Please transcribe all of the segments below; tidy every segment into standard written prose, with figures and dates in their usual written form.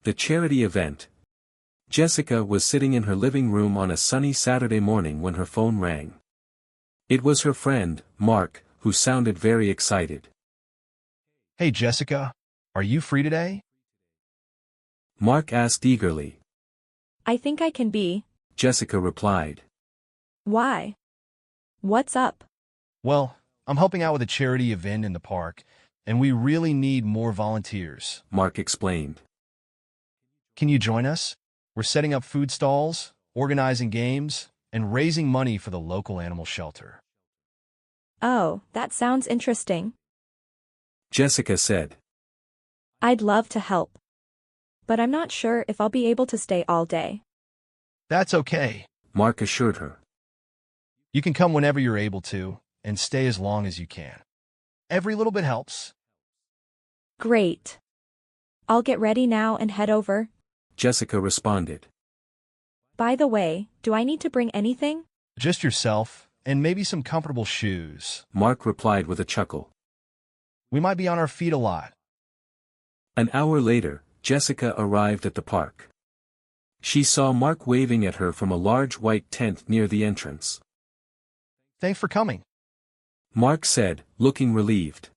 The charity event. Jessica was sitting in her living room on a sunny Saturday morning when her phone rang. It was her friend, Mark, who sounded very excited. Hey Jessica, are you free today? Mark asked eagerly. I think I can be. Jessica replied. Why? What's up? Well, I'm helping out with a charity event in the park, and we really need more volunteers. Mark explained. Can you join us? We're setting up food stalls, organizing games, and raising money for the local animal shelter. Oh, that sounds interesting. Jessica said. I'd love to help. But I'm not sure if I'll be able to stay all day. That's okay. Mark assured her. You can come whenever you're able to, and stay as long as you can. Every little bit helps. Great. I'll get ready now and head over. Jessica responded. By the way, do I need to bring anything? Just yourself, and maybe some comfortable shoes. Mark replied with a chuckle. We might be on our feet a lot. An hour later, Jessica arrived at the park. She saw Mark waving at her from a large white tent near the entrance. Thanks for coming. Mark said, looking relieved.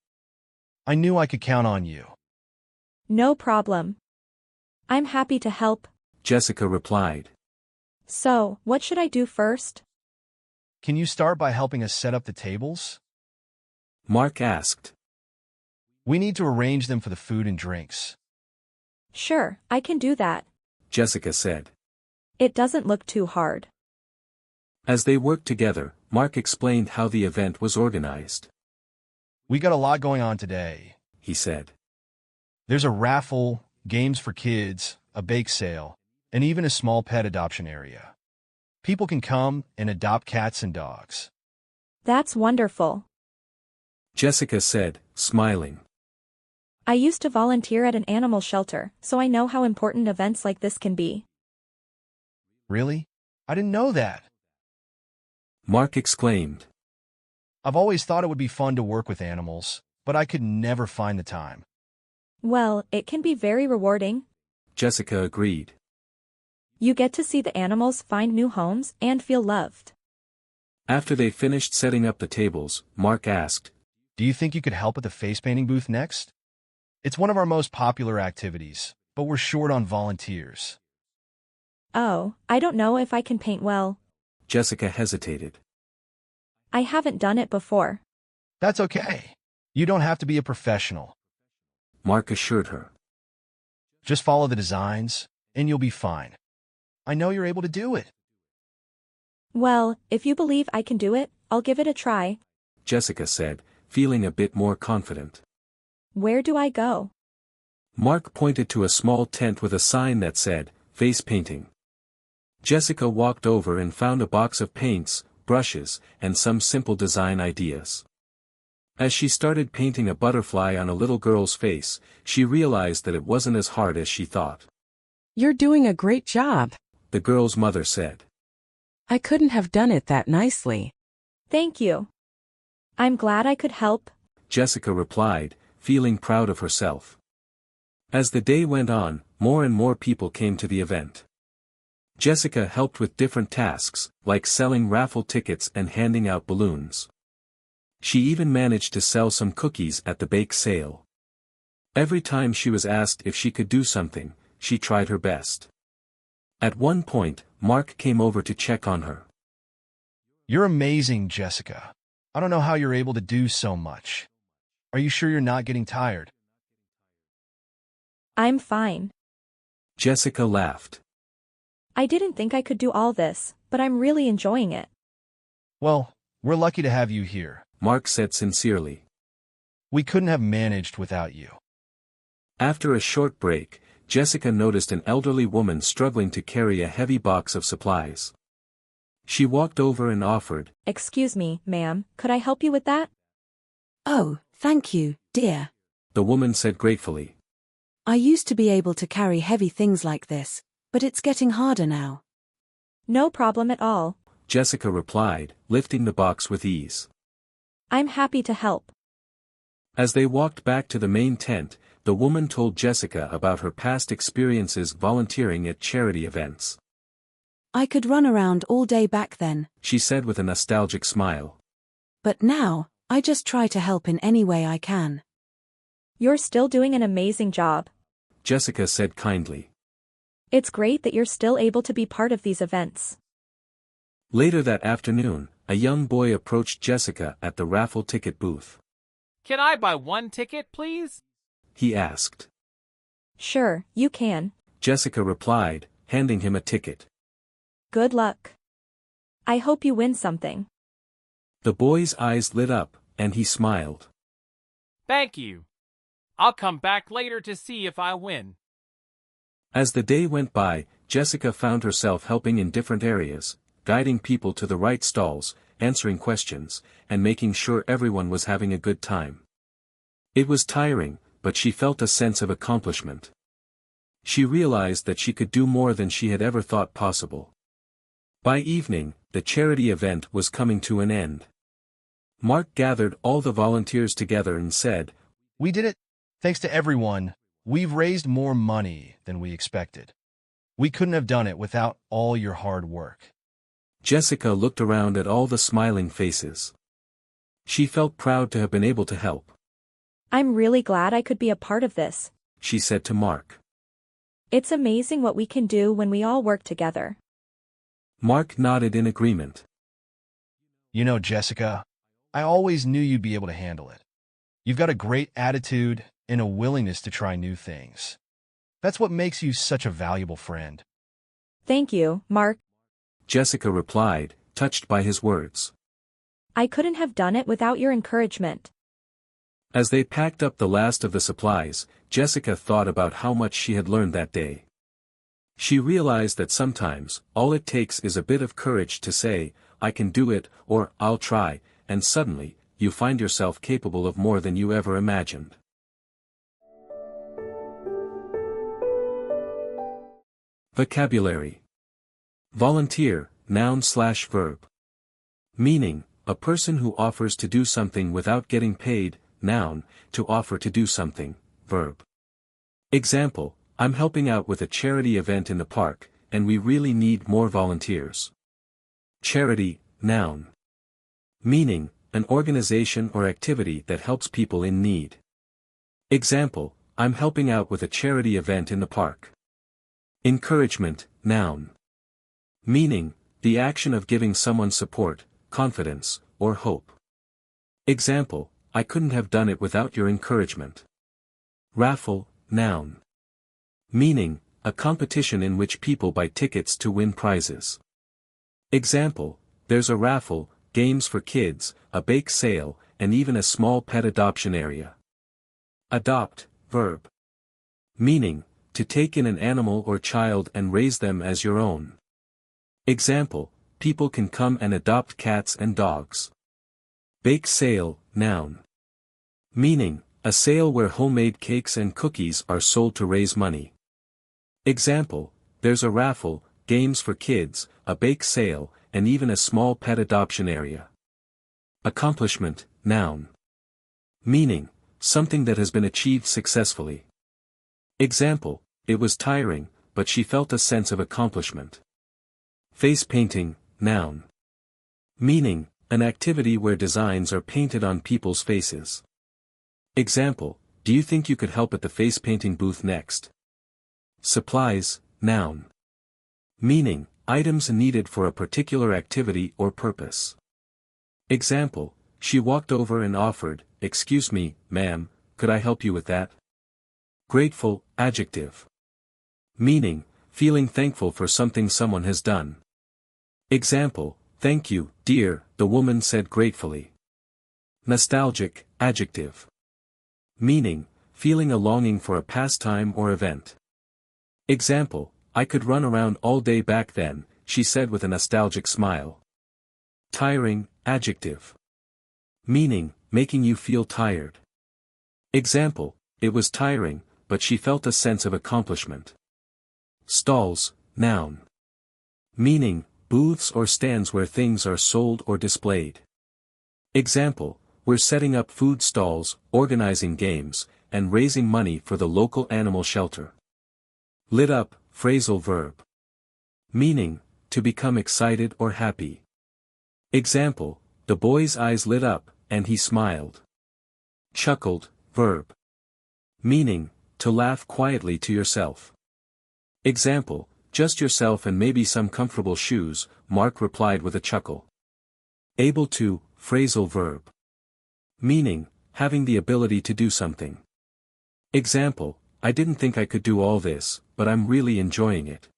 I knew I could count on you. No problem. I'm happy to help. Jessica replied. So, what should I do first? Can you start by helping us set up the tables? Mark asked. We need to arrange them for the food and drinks. Sure, I can do that. Jessica said. It doesn't look too hard. As they worked together, Mark explained how the event was organized. We got a lot going on today, he said. There's a raffle, games for kids, a bake sale, and even a small pet adoption area. People can come and adopt cats and dogs. That's wonderful. Jessica said, smiling. I used to volunteer at an animal shelter, so I know how important events like this can be. Really? I didn't know that. Mark exclaimed. I've always thought it would be fun to work with animals, but I could never find the time. Well, it can be very rewarding. Jessica agreed. You get to see the animals find new homes and feel loved. After they finished setting up the tables, Mark asked, Do you think you could help at the face painting booth next? It's one of our most popular activities, but we're short on volunteers. Oh, I don't know if I can paint well. Jessica hesitated. I haven't done it before. That's okay. You don't have to be a professional. Mark assured her. Just follow the designs, and you'll be fine. I know you're able to do it. Well, if you believe I can do it, I'll give it a try. Jessica said, feeling a bit more confident. Where do I go? Mark pointed to a small tent with a sign that said, face painting. Jessica walked over and found a box of paints, brushes, and some simple design ideas. As she started painting a butterfly on a little girl's face, she realized that it wasn't as hard as she thought. You're doing a great job. The girl's mother said. I couldn't have done it that nicely. Thank you. I'm glad I could help. Jessica replied, feeling proud of herself. As the day went on, more and more people came to the event. Jessica helped with different tasks, like selling raffle tickets and handing out balloons. She even managed to sell some cookies at the bake sale. Every time she was asked if she could do something, she tried her best. At one point, Mark came over to check on her. You're amazing, Jessica. I don't know how you're able to do so much. Are you sure you're not getting tired? I'm fine. Jessica laughed. I didn't think I could do all this, but I'm really enjoying it. Well, we're lucky to have you here. Mark said sincerely. We couldn't have managed without you. After a short break, Jessica noticed an elderly woman struggling to carry a heavy box of supplies. She walked over and offered, Excuse me, ma'am, could I help you with that? Oh, thank you, dear. the woman said gratefully. I used to be able to carry heavy things like this, but it's getting harder now. No problem at all. Jessica replied, lifting the box with ease. I'm happy to help. As they walked back to the main tent, the woman told Jessica about her past experiences volunteering at charity events. I could run around all day back then, She said with a nostalgic smile. but now, I just try to help in any way I can. You're still doing an amazing job. Jessica said kindly. It's great that you're still able to be part of these events. Later that afternoon, a young boy approached Jessica at the raffle ticket booth. Can I buy one ticket, please? He asked. Sure, you can. Jessica replied, handing him a ticket. Good luck. I hope you win something. The boy's eyes lit up, and he smiled. Thank you. I'll come back later to see if I win. As the day went by, Jessica found herself helping in different areas, guiding people to the right stalls, answering questions, and making sure everyone was having a good time. It was tiring, but she felt a sense of accomplishment. She realized that she could do more than she had ever thought possible. By evening, the charity event was coming to an end. Mark gathered all the volunteers together and said, We did it. Thanks to everyone, we've raised more money than we expected. We couldn't have done it without all your hard work. Jessica looked around at all the smiling faces. She felt proud to have been able to help. I'm really glad I could be a part of this. She said to Mark. It's amazing what we can do when we all work together. Mark nodded in agreement. You know, Jessica, I always knew you'd be able to handle it. You've got a great attitude and a willingness to try new things. That's what makes you such a valuable friend. Thank you, Mark. Jessica replied, touched by his words. I couldn't have done it without your encouragement. As they packed up the last of the supplies, Jessica thought about how much she had learned that day. She realized that sometimes, all it takes is a bit of courage to say, I can do it, or I'll try, and suddenly, you find yourself capable of more than you ever imagined. Vocabulary. Volunteer, noun/verb. Meaning, a person who offers to do something without getting paid, noun, to offer to do something, verb. Example, I'm helping out with a charity event in the park, and we really need more volunteers. Charity, noun. Meaning, an organization or activity that helps people in need. Example, I'm helping out with a charity event in the park. Encouragement, noun. Meaning, the action of giving someone support, confidence, or hope. Example, I couldn't have done it without your encouragement. Raffle, noun. Meaning, a competition in which people buy tickets to win prizes. Example, there's a raffle, games for kids, a bake sale, and even a small pet adoption area. Adopt, verb. Meaning, to take in an animal or child and raise them as your own. Example, people can come and adopt cats and dogs. Bake sale, noun. Meaning, a sale where homemade cakes and cookies are sold to raise money. Example, there's a raffle, games for kids, a bake sale, and even a small pet adoption area. Accomplishment, noun. Meaning, something that has been achieved successfully. Example, it was tiring, but she felt a sense of accomplishment. Face painting, noun. Meaning, an activity where designs are painted on people's faces. Example, do you think you could help at the face painting booth next? Supplies, noun. Meaning, items needed for a particular activity or purpose. Example, she walked over and offered, excuse me, ma'am, could I help you with that? Grateful, adjective. Meaning, feeling thankful for something someone has done. Example, thank you, dear, the woman said gratefully. Nostalgic, adjective. Meaning, feeling a longing for a pastime or event. Example, I could run around all day back then, she said with a nostalgic smile. Tiring, adjective. Meaning, making you feel tired. Example, it was tiring, but she felt a sense of accomplishment. Stalls, noun. Meaning, booths or stands where things are sold or displayed. Example, we're setting up food stalls, organizing games, and raising money for the local animal shelter. Lit up, phrasal verb. Meaning, to become excited or happy. Example, the boy's eyes lit up, and he smiled. Chuckled, verb. Meaning, to laugh quietly to yourself. Example, just yourself and maybe some comfortable shoes, Mark replied with a chuckle. Able to, phrasal verb. Meaning, having the ability to do something. Example, I didn't think I could do all this, but I'm really enjoying it.